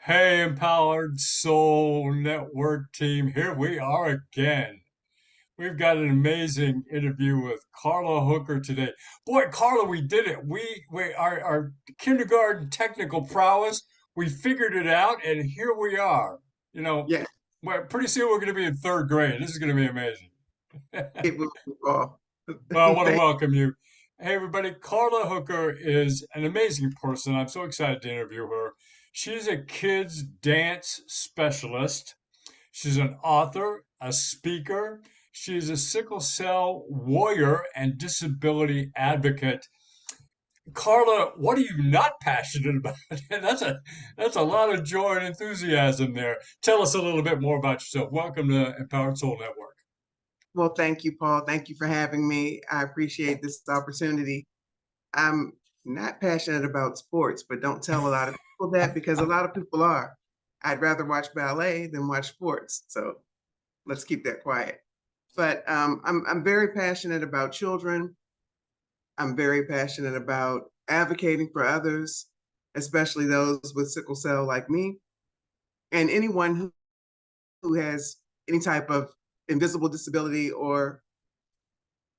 Hey, Empowered Soul Network team, here we are again. We've got an amazing interview with Carla Hooker today. Boy, Carla, we did it. Our kindergarten technical prowess, we figured it out, and here we are. You know, Yes, well, pretty soon we're going to be in third grade. This is going to be amazing. it will fall. Well, I want to Thank welcome you. Hey, everybody. Carla Hooker is an amazing person. I'm so excited to interview her. She's a kids dance specialist. She's an author, a speaker. She's a sickle cell warrior and disability advocate. Carla, what are you not passionate about? That's a lot of joy and enthusiasm there. Tell us a little bit more about yourself. Welcome to Empowered Soul Network. Well, thank you, Paul. Thank you for having me. I appreciate this opportunity. I'm not passionate about sports, but don't tell a lot of people that because a lot of people are. I'd rather watch ballet than watch sports. So let's keep that quiet. But I'm very passionate about children. I'm very passionate about advocating for others, especially those with sickle cell like me, and anyone who has any type of invisible disability or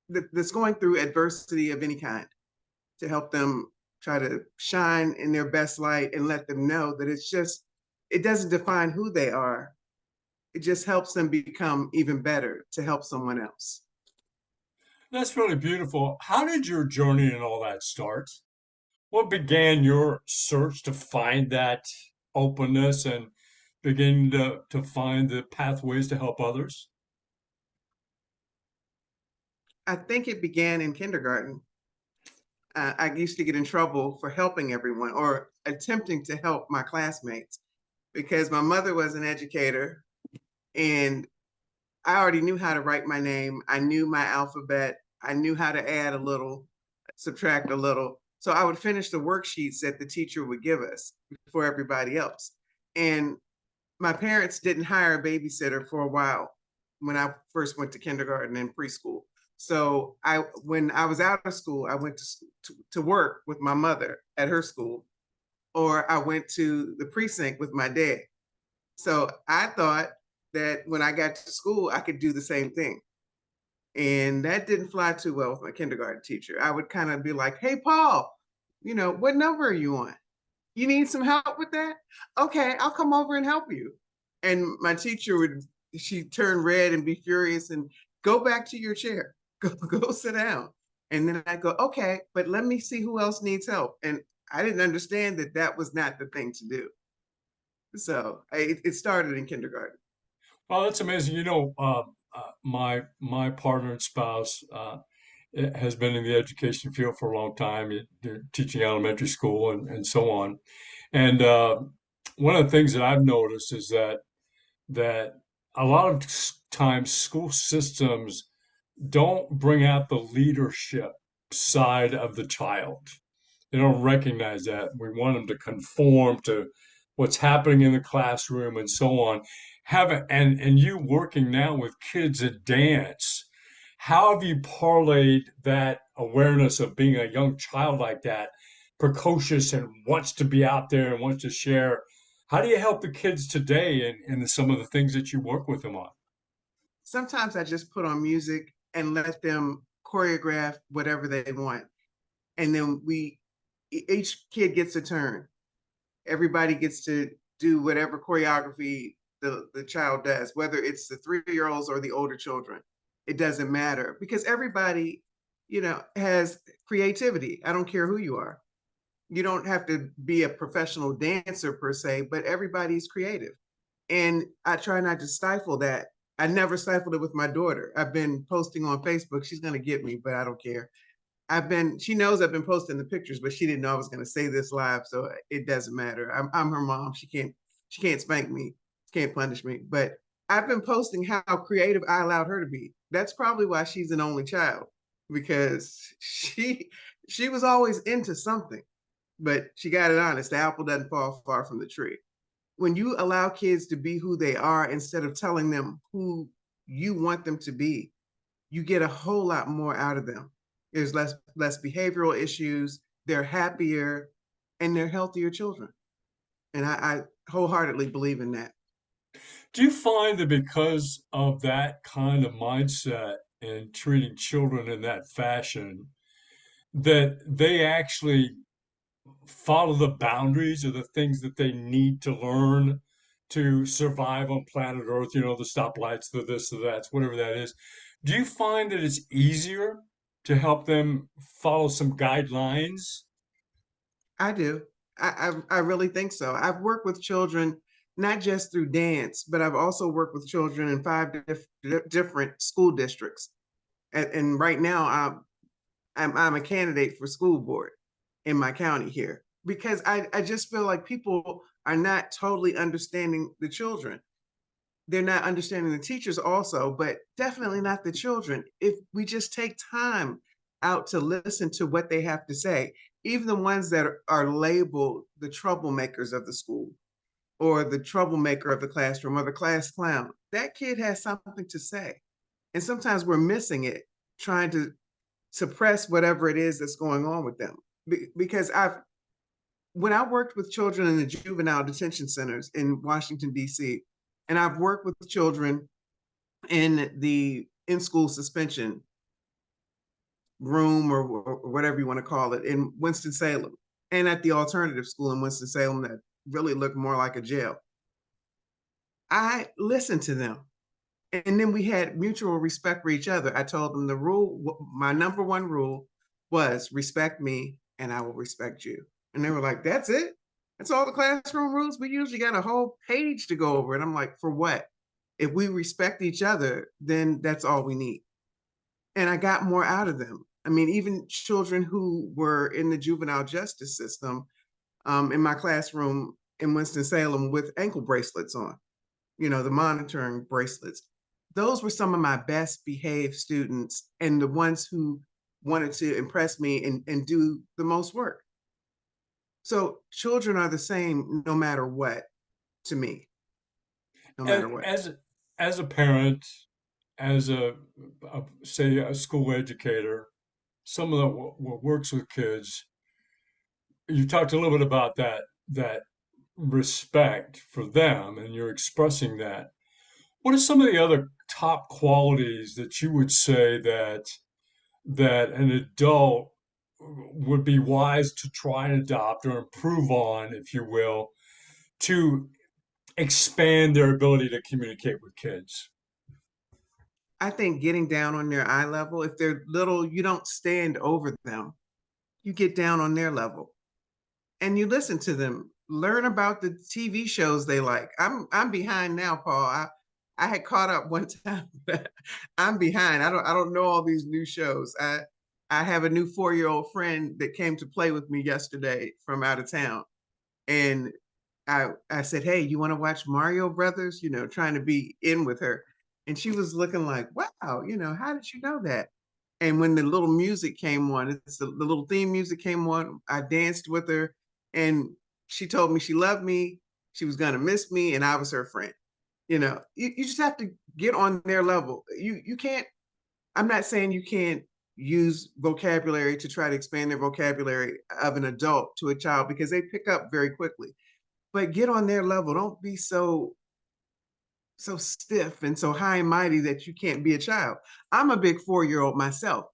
that's going through adversity of any kind, to help them try to shine in their best light and let them know that it doesn't define who they are. It just helps them become even better to help someone else. That's really beautiful. How did your journey and all that start? What began your search to find that openness and begin to find the pathways to help others? I think it began in kindergarten. I used to get in trouble for helping everyone or attempting to help my classmates because my mother was an educator and I already knew how to write my name. I knew my alphabet. I knew how to add a little, subtract a little. So I would finish the worksheets that the teacher would give us before everybody else. And my parents didn't hire a babysitter for a while when I first went to kindergarten and preschool. So when I was out of school, I went to work with my mother at her school, or I went to the precinct with my dad. So I thought that when I got to school, I could do the same thing. And that didn't fly too well with my kindergarten teacher. I would kind of be like, hey, Paul, what number are you on? You need some help with that? Okay, I'll come over and help you. And my teacher she'd turn red and be furious and go back to your chair, go sit down. And then I go, okay, but let me see who else needs help. And I didn't understand that that was not the thing to do. So it started in kindergarten. Well, that's amazing. My partner and spouse has been in the education field for a long time, teaching elementary school and so on. And one of the things that I've noticed is that a lot of times school systems don't bring out the leadership side of the child. They don't recognize that. We want them to conform to what's happening in the classroom and so on. And you working now with kids at dance, how have you parlayed that awareness of being a young child like that, precocious and wants to be out there and wants to share? How do you help the kids today in some of the things that you work with them on? Sometimes I just put on music and let them choreograph whatever they want. And then each kid gets a turn. Everybody gets to do whatever choreography the child does, whether it's the 3 year olds or the older children. It doesn't matter because everybody, has creativity. I don't care who you are. You don't have to be a professional dancer per se, but everybody's creative. And I try not to stifle that. I never stifled it with my daughter. I've been posting on Facebook. She's going to get me, but I don't care. She knows I've been posting the pictures, but she didn't know I was going to say this live. So it doesn't matter. I'm her mom. She can't spank me. She can't punish me. But I've been posting how creative I allowed her to be. That's probably why she's an only child, because she was always into something, but she got it honest. The apple doesn't fall far from the tree. When you allow kids to be who they are instead of telling them who you want them to be, you get a whole lot more out of them. There's less behavioral issues, they're happier, and they're healthier children. And I wholeheartedly believe in that. Do you find that because of that kind of mindset and treating children in that fashion, that they actually follow the boundaries of the things that they need to learn to survive on planet Earth, you know, the stoplights, the this, the that, whatever that is. Do you find that it's easier to help them follow some guidelines? I do. I really think so. I've worked with children not just through dance, but I've also worked with children in different school districts. And right now, I'm a candidate for school board in my county here because I just feel like people are not totally understanding the children. They're not understanding the teachers also, but definitely not the children. If we just take time out to listen to what they have to say, even the ones that are labeled the troublemakers of the school or the troublemaker of the classroom or the class clown, that kid has something to say. And sometimes we're missing it, trying to suppress whatever it is that's going on with them. Because when I worked with children in the juvenile detention centers in Washington, D.C., and I've worked with children in the in school suspension room or whatever you want to call it in Winston-Salem and at the alternative school in Winston-Salem that really looked more like a jail. I listened to them. And then we had mutual respect for each other. I told them the rule, my number one rule was respect me and I will respect you. And they were like, that's it? That's all the classroom rules? We usually got a whole page to go over. And I'm like, for what? If we respect each other, then that's all we need. And I got more out of them. I mean, even children who were in the juvenile justice system in my classroom in Winston-Salem with ankle bracelets on, the monitoring bracelets. Those were some of my best behaved students and the ones who wanted to impress me and do the most work. So children are the same no matter what to me, no And matter what. as a parent, as a say a school educator, someone that works with kids, you talked a little bit about that respect for them, and you're expressing that. What are some of the other top qualities that you would say that an adult would be wise to try and adopt or improve on, if you will, to expand their ability to communicate with kids? I think getting down on their eye level, if they're little, you don't stand over them. You get down on their level and you listen to them. Learn about the TV shows they like. I'm behind now, Paul. I had caught up one time. I'm behind. I don't know all these new shows. I have a new 4-year-old friend that came to play with me yesterday from out of town. And I said, "Hey, you want to watch Mario Brothers?" Trying to be in with her. And she was looking like, "Wow, how did you know that?" And when the little music came on, it's the little theme music came on, I danced with her and she told me she loved me, she was gonna miss me, and I was her friend. You just have to get on their level. You can't, I'm not saying you can't use vocabulary to try to expand their vocabulary of an adult to a child because they pick up very quickly. But get on their level. Don't be so stiff and so high and mighty that you can't be a child. I'm a big 4-year-old myself.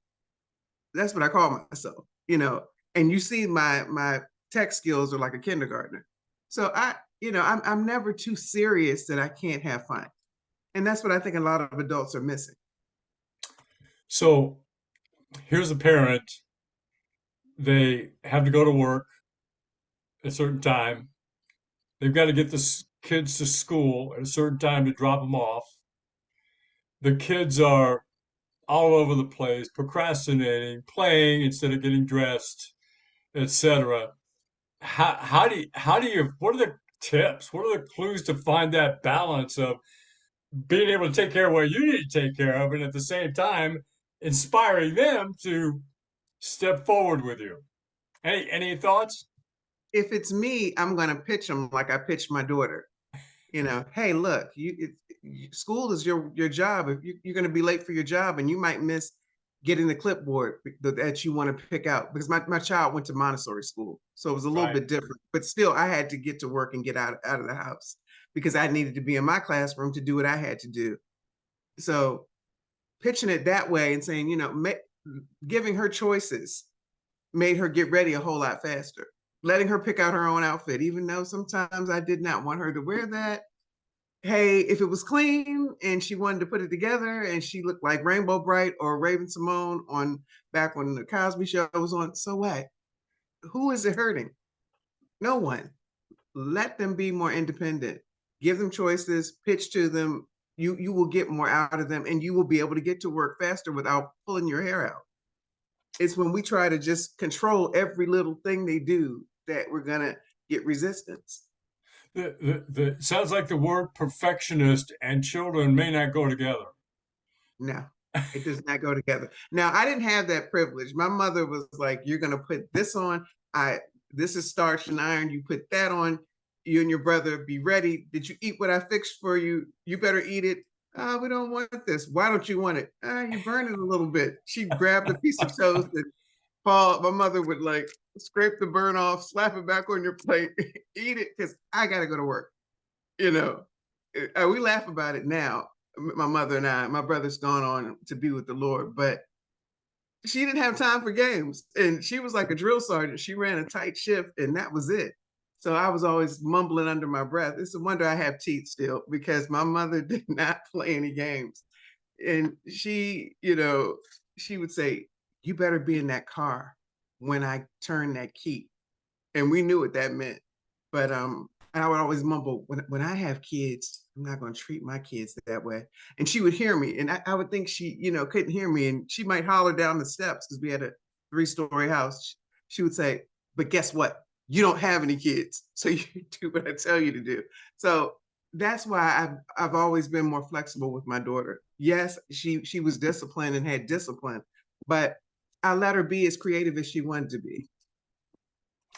That's what I call myself. And you see my tech skills are like a kindergartner. So I'm never too serious that I can't have fun. And that's what I think a lot of adults are missing. So here's a parent. They have to go to work at a certain time. They've got to get the kids to school at a certain time to drop them off. The kids are all over the place, procrastinating, playing instead of getting dressed, etc. How do you what are the tips? What are the clues to find that balance of being able to take care of what you need to take care of, and at the same time inspiring them to step forward with you? Any thoughts? If it's me, I'm going to pitch them like I pitched my daughter. Hey, look, school is your job. If you're going to be late for your job and you might miss getting the clipboard that you want to pick out because my child went to Montessori school. So it was a little Right. bit different, but still I had to get to work and get out of the house because I needed to be in my classroom to do what I had to do. So pitching it that way and saying, giving her choices made her get ready a whole lot faster. Letting her pick out her own outfit, even though sometimes I did not want her to wear that. Hey, if it was clean and she wanted to put it together and she looked like Rainbow Bright or Raven Simone on back when the Cosby Show was on, so what? Who is it hurting? No one. Let them be more independent. Give them choices, pitch to them. You will get more out of them and you will be able to get to work faster without pulling your hair out. It's when we try to just control every little thing they do that we're gonna get resistance. Sounds like the word perfectionist and children may not go together. No, it does not go together. Now, I didn't have that privilege. My mother was like, "You're gonna put this on. I this is starched and iron. You put that on. You and your brother be ready. Did you eat what I fixed for you? You better eat it. We don't want this. Why don't you want it? You burn it a little bit." She grabbed a piece of toast and Paul, my mother would like scrape the burn off, slap it back on your plate, eat it because I got to go to work. You know, we laugh about it now. My mother and I, my brother's gone on to be with the Lord, but she didn't have time for games. And she was like a drill sergeant. She ran a tight shift and that was it. So I was always mumbling under my breath. It's a wonder I have teeth still because my mother did not play any games. And she would say, "You better be in that car when I turn that key." And we knew what that meant. But I would always mumble, when I have kids, I'm not going to treat my kids that way. And she would hear me, and I would think she, couldn't hear me, and she might holler down the steps because we had a 3-story house. She would say, "But guess what? You don't have any kids, so you do what I tell you to do." So that's why I've always been more flexible with my daughter. Yes, she was disciplined and had discipline, but I let her be as creative as she wanted to be.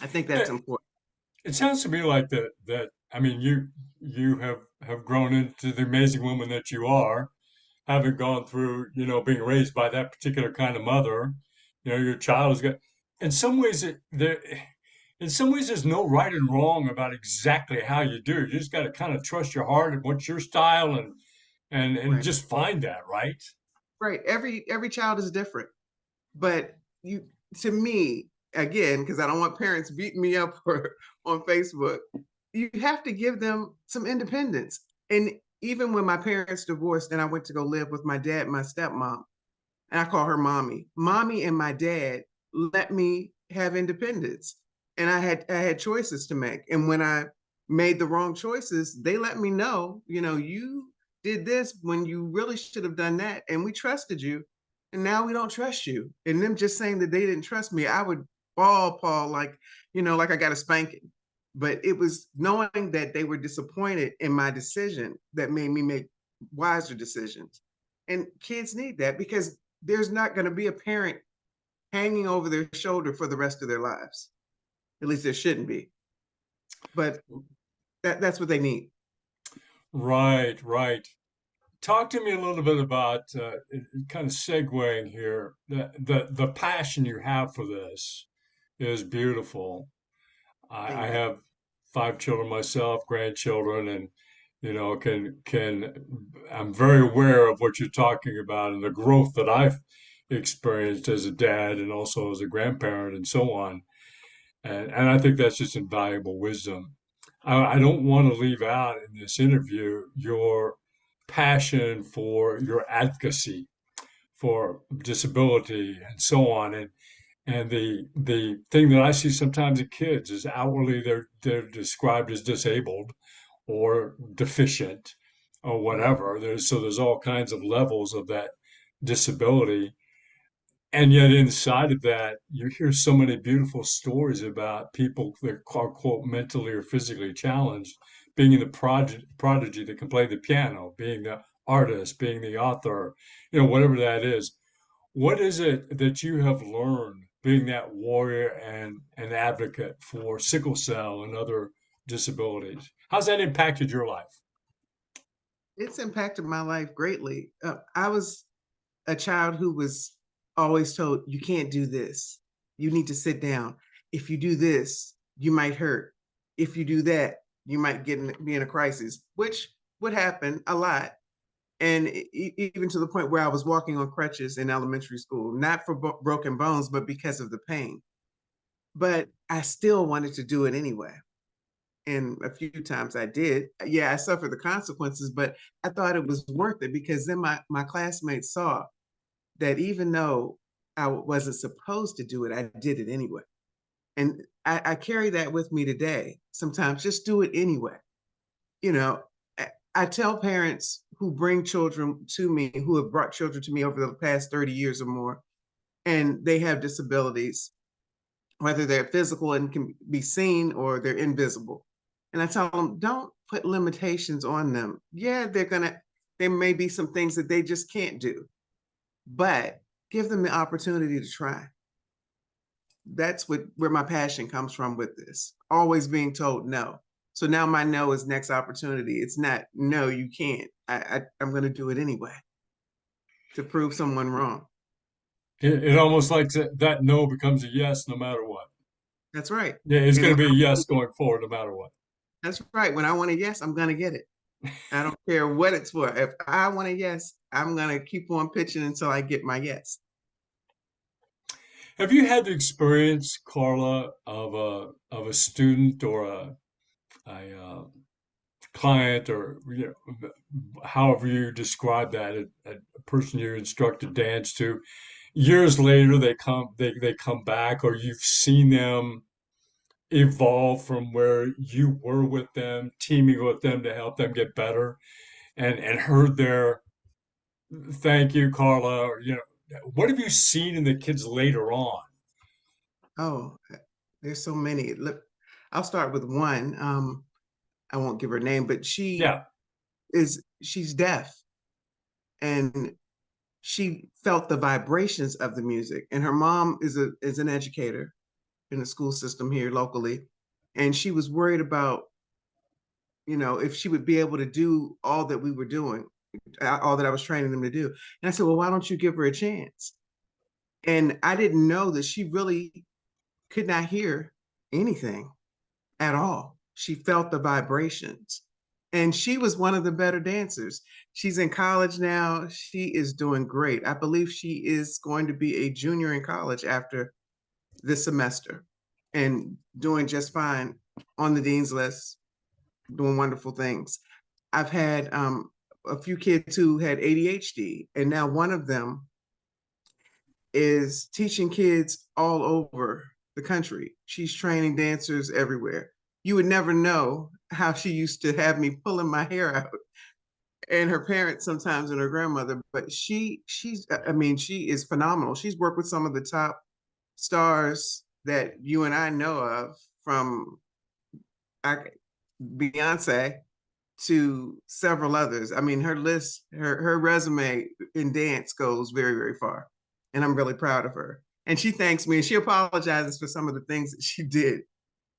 I think that's It, important. it sounds to me like that I mean you have grown into the amazing woman that you are, having gone through, being raised by that particular kind of mother. Your child is got in some ways in some ways there's no right and wrong about exactly how you do. You just got to kind of trust your heart and what's your style and Right. just find that, right? Right. Every child is different. But you to me, again, because I don't want parents beating me up or on Facebook, you have to give them some independence. And even when my parents divorced and I went to go live with my dad and my stepmom, and I call her mommy. Mommy and my dad let me have independence, and I had choices to make. And when I made the wrong choices, they let me know. You did this when you really should have done that, and we trusted you, and now we don't trust you. And them just saying that they didn't trust me, I would ball, Paul, like I got a spanking. But it was knowing that they were disappointed in my decision that made me make wiser decisions. And kids need that because there's not going to be a parent hanging over their shoulder for the rest of their lives. At least there shouldn't be. But that's what they need. Right, right. Talk to me a little bit about kind of segueing here. The passion you have for this is beautiful. I Thank you. have 5 children myself, grandchildren, and can I'm very aware of what you're talking about and the growth that I've experienced as a dad and also as a grandparent and so on. And I think that's just invaluable wisdom. I don't want to leave out in this interview your passion for your advocacy for disability and so on. And the thing that I see sometimes in kids is outwardly they're described as disabled or deficient or Right. whatever. There's all kinds of levels of that disability. And yet inside of that, you hear so many beautiful stories about people that are quote mentally or physically challenged, being in the prodigy that can play the piano, being the artist, being the author, whatever that is. What is it that you have learned being that warrior and an advocate for sickle cell and other disabilities? How's that impacted your life? It's impacted my life greatly. I was a child who was always told, you can't do this. You need to sit down. If you do this, you might hurt. If you do that, you might be in a crisis, which would happen a lot. And even to the point where I was walking on crutches in elementary school, not for broken bones, but because of the pain. But I still wanted to do it anyway. And a few times I did. Yeah, I suffered the consequences, but I thought it was worth it because then my classmates saw that even though I wasn't supposed to do it, I did it anyway. And I carry that with me today. Sometimes just do it anyway. You know, I tell parents who bring children to me, who have brought children to me over the past 30 years or more, and they have disabilities, whether they're physical and can be seen or they're invisible. And I tell them, don't put limitations on them. Yeah, there may be some things that they just can't do, but give them the opportunity to try. That's where my passion comes from with this, always being told no. So now my no is next opportunity. It's not, no, you can't. I'm going to do it anyway to prove someone wrong. It almost like that no becomes a yes no matter what. That's right. Yeah, it's And going to be a yes going forward no matter what. that's right. When I want a yes, I'm going to get it. I don't care what it's for. If I want a yes, I'm going to keep on pitching until I get my yes. Have you had the experience, Carla, of a student or a client or however you describe that, a person you instructed dance to, years later they come back, or you've seen them evolve from where you were with them, teaming with them to help them get better, and heard their thank you, Carla, or what have you seen in the kids later on? Oh, there's so many. Look, I'll start with one. I won't give her name, but Yeah. she's deaf and she felt the vibrations of the music. And her mom is an educator in the school system here locally. And she was worried about, if she would be able to do all that we were doing, all that I was training them to do. And I said, well, why don't you give her a chance? And I didn't know that she really could not hear anything at all. She felt the vibrations. And she was one of the better dancers. She's in college now. She is doing great. I believe she is going to be a junior in college after this semester and doing just fine on the dean's list, doing wonderful things. I've had a few kids who had ADHD, and now one of them is teaching kids all over the country. She's training dancers everywhere. You would never know how she used to have me pulling my hair out, and her parents sometimes, and her grandmother, but she is phenomenal. She's worked with some of the top stars that you and I know of, from Beyonce to several others. I mean, her resume in dance goes very, very far. And I'm really proud of her. And she thanks me and she apologizes for some of the things that she did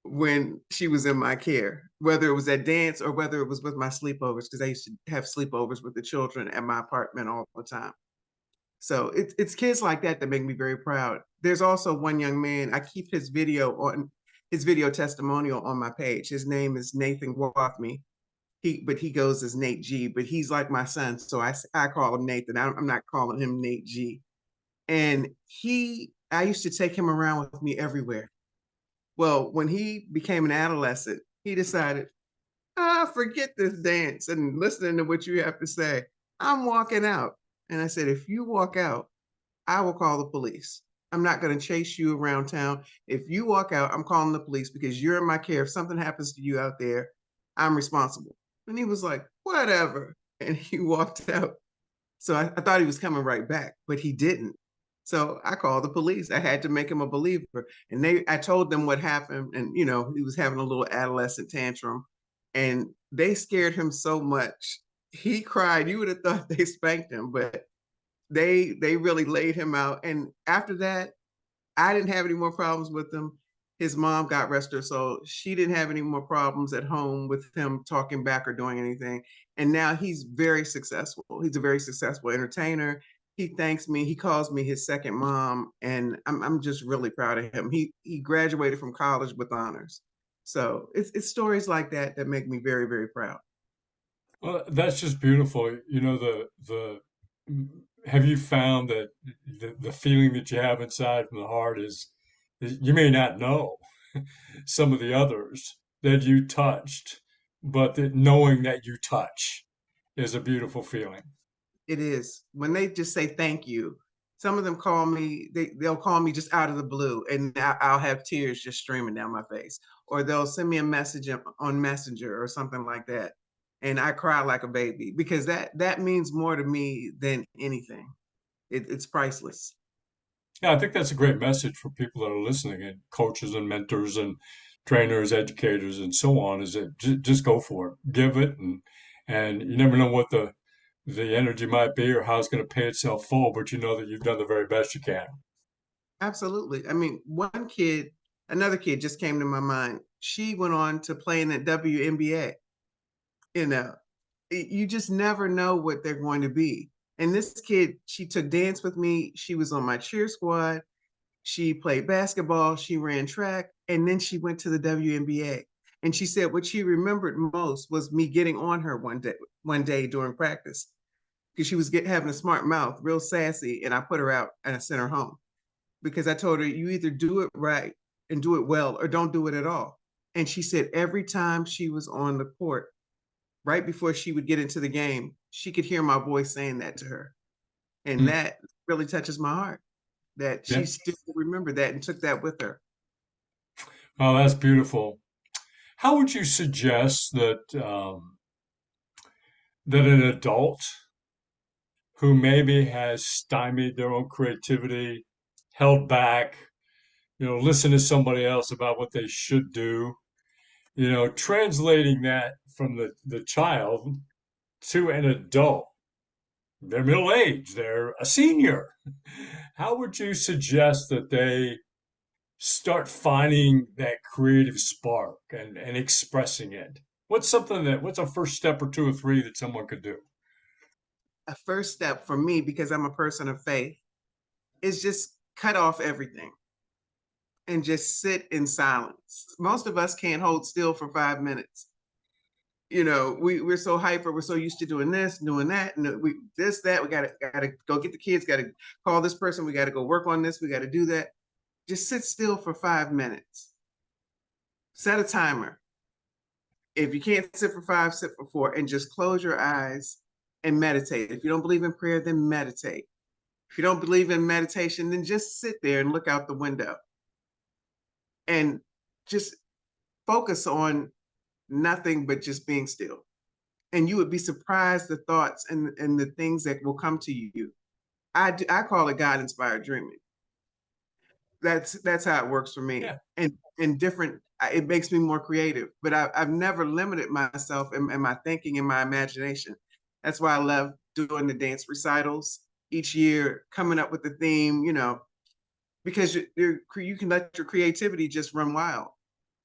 when she was in my care, whether it was at dance or whether it was with my sleepovers, because I used to have sleepovers with the children at my apartment all the time. So it's kids like that that make me very proud. There's also one young man, I keep his video testimonial on my page. His name is Nathan Wathme. But he goes as Nate G, but he's like my son. So I call him Nathan. I'm not calling him Nate G. And I used to take him around with me everywhere. Well, when he became an adolescent, he decided, forget this dance and listening to what you have to say. I'm walking out. And I said, if you walk out, I will call the police. I'm not going to chase you around town. If you walk out, I'm calling the police because you're in my care. If something happens to you out there, I'm responsible. And he was like, whatever. And he walked out. So I thought he was coming right back, but he didn't. So I called the police. I had to make him a believer. And I told them what happened. And, he was having a little adolescent tantrum. And they scared him so much. He cried. You would have thought they spanked him, but they really laid him out. And after that, I didn't have any more problems with him. His mom, God rest her soul, she didn't have any more problems at home with him talking back or doing anything. And now he's very successful. He's a very successful entertainer. He thanks me. He calls me his second mom, and I'm just really proud of him. He graduated from college with honors. So it's stories like that that make me very, very proud. Well, that's just beautiful. You know, the have you found that the feeling that you have inside from the heart is you may not know some of the others that you touched, but that knowing that you touch is a beautiful feeling. It is. When they just say thank you, some of them call me, they'll call me just out of the blue, and I'll have tears just streaming down my face. Or they'll send me a message on Messenger or something like that. And I cry like a baby because that means more to me than anything. It's priceless. Yeah, I think that's a great message for people that are listening, and coaches and mentors and trainers, educators, and so on. Is that just go for it, give it, and you never know what the energy might be or how it's going to pay itself full, but you know that you've done the very best you can. Absolutely. I mean, another kid just came to my mind. She went on to play in the WNBA. You know, you just never know what they're going to be. And this kid, she took dance with me. She was on my cheer squad. She played basketball. She ran track. And then she went to the WNBA. And she said what she remembered most was me getting on her one day during practice because she was having a smart mouth, real sassy. And I put her out and I sent her home because I told her, you either do it right and do it well or don't do it at all. And she said every time she was on the court, right before she would get into the game, she could hear my voice saying that to her. And Hmm. that really touches my heart that she Yeah. still remembered that and took that with her. Oh, that's beautiful. How would you suggest that an adult who maybe has stymied their own creativity, held back, listen to somebody else about what they should do, translating that from the child to an adult? They're middle aged, they're a senior. How would you suggest that they start finding that creative spark and expressing it? What's a first step or two or three that someone could do? A first step for me, because I'm a person of faith, is just cut off everything and just sit in silence. Most of us can't hold still for 5 minutes. We're so hyper, we're so used to doing this, doing that, and we this, that, we gotta go get the kids, gotta call this person, we gotta go work on this, we gotta do that. Just sit still for 5 minutes. Set a timer. If you can't sit for five, sit for four, and just close your eyes and meditate. If you don't believe in prayer, then meditate. If you don't believe in meditation, then just sit there and look out the window and just focus on nothing but just being still. And you would be surprised the thoughts and the things that will come to you. I call it God inspired dreaming. That's how it works for me. Yeah. And different, it makes me more creative. But I've never limited myself in my thinking and my imagination. That's why I love doing the dance recitals each year, coming up with the theme. Because you can let your creativity just run wild.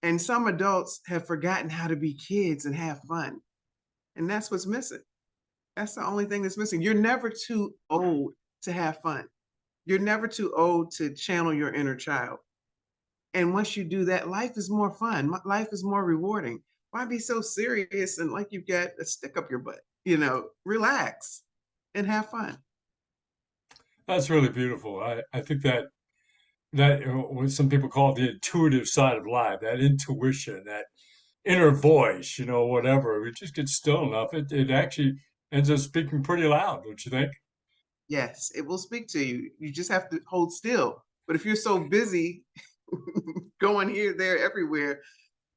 And some adults have forgotten how to be kids and have fun, and that's what's missing. That's the only thing that's missing. You're never too old to have fun. You're never too old to channel your inner child. And once you do that, life is more fun. Life is more rewarding. Why be so serious and like you've got a stick up your butt? Relax and have fun. That's really beautiful. I think that what some people call the intuitive side of life, that intuition, that inner voice, whatever. We just get still enough, it actually ends up speaking pretty loud, don't you think? Yes, it will speak to you. You just have to hold still. But if you're so busy going here, there, everywhere,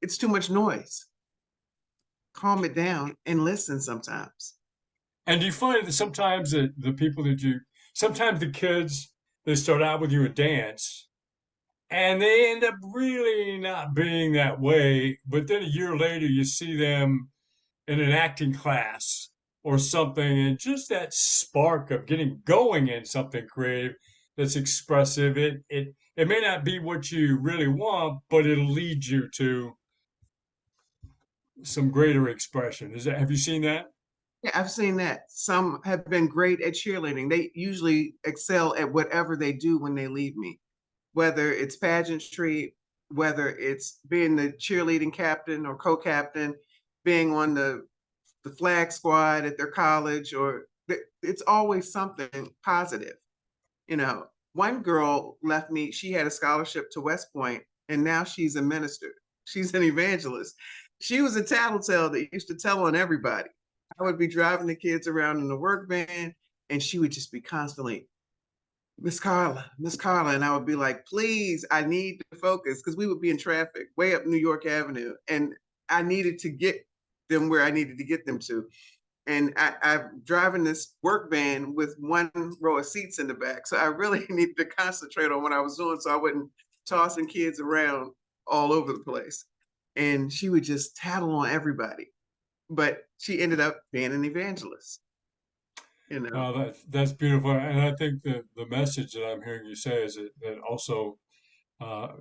it's too much noise. Calm it down and listen sometimes. And do you find that sometimes the people sometimes the kids, they start out with you a dance and they end up really not being that way. But then a year later, you see them in an acting class or something, and just that spark of getting going in something creative that's expressive. It may not be what you really want, but it'll lead you to some greater expression. Have you seen that? Yeah, I've seen that. Some have been great at cheerleading. They usually excel at whatever they do when they leave me, whether it's pageantry, whether it's being the cheerleading captain or co-captain, being on the flag squad at their college, or it's always something positive. You know, one girl left me, she had a scholarship to West Point, and now she's a minister. She's an evangelist. She was a tattletale that used to tell on everybody. I would be driving the kids around in the work van, and she would just be constantly, Miss Carla. And I would be like, please, I need to focus because we would be in traffic way up New York Avenue. And I needed to get them where I needed to get them to. And I'm driving this work van with one row of seats in the back. So I really needed to concentrate on what I was doing so I wasn't tossing kids around all over the place. And she would just tattle on everybody. But she ended up being an evangelist, you know. That's beautiful, and I think the message that I'm hearing you say is that also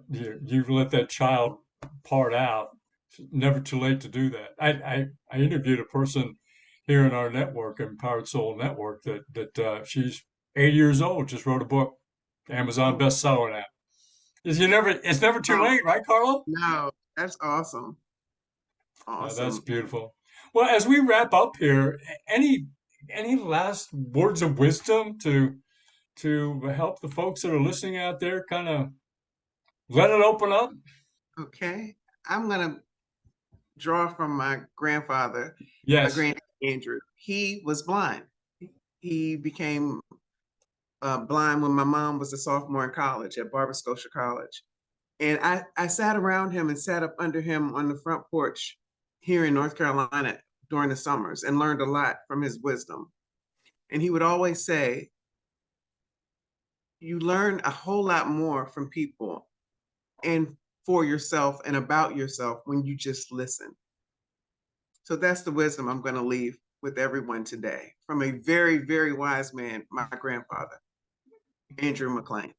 you let that child part out. It's never too late to do that. I interviewed a person here in our network, Empowered Soul Network, that she's 80 years old, just wrote a book, Amazon Oh, bestseller now. It's never too wow. late, right, Carla? No, that's awesome. That's Awesome. beautiful. Well, as we wrap up here, any last words of wisdom to help the folks that are listening out there kind of let it open up? Okay. I'm going to draw from my grandfather, my Yes. grand Andrew. He was blind. He became blind when my mom was a sophomore in college at Barber Scotia College. And I sat around him and sat up under him on the front porch here in North Carolina during the summers and learned a lot from his wisdom. And he would always say, you learn a whole lot more from people and for yourself and about yourself when you just listen. So that's the wisdom I'm going to leave with everyone today from a very, very wise man, my grandfather, Andrew McLean.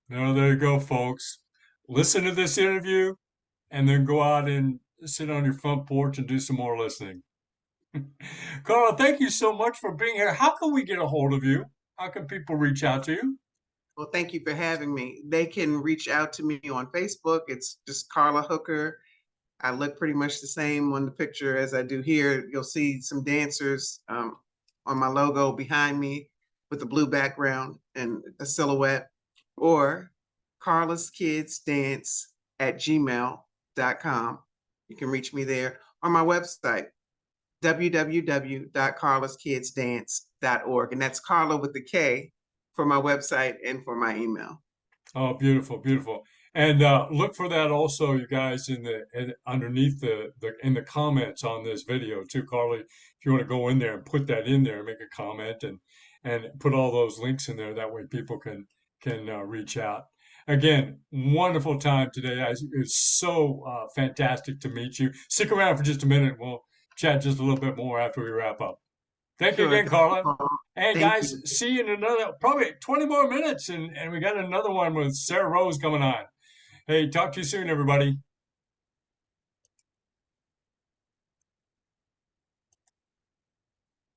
No, there you go, folks. Listen to this interview and then go out and sit on your front porch and do some more listening. Carl, thank you so much for being here. How can we get a hold of you? How can people reach out to you? Well, thank you for having me. They can reach out to me on Facebook. It's just Carla Hooker. I look pretty much the same on the picture as I do here. You'll see some dancers on my logo behind me with a blue background and a silhouette, or Carla's Kids Dance at gmail.com. You can reach me there, or my website, www.carlaskidsdance.org. And that's Carla with the K for my website and for my email. Oh, beautiful, beautiful. And look for that also, you guys, underneath in the comments on this video too, Carly. If you want to go in there and put that in there, make a comment and put all those links in there. That way, people can reach out. Again, wonderful time today. It's so fantastic to meet you. Stick around for just a minute. We'll chat just a little bit more after we wrap up. Thank you Sure. again, Thank you, Carla. Paul. Hey Thank guys, you. see you in another probably 20 more minutes and we got another one with Sarah Rose coming on. Hey, talk to you soon, everybody.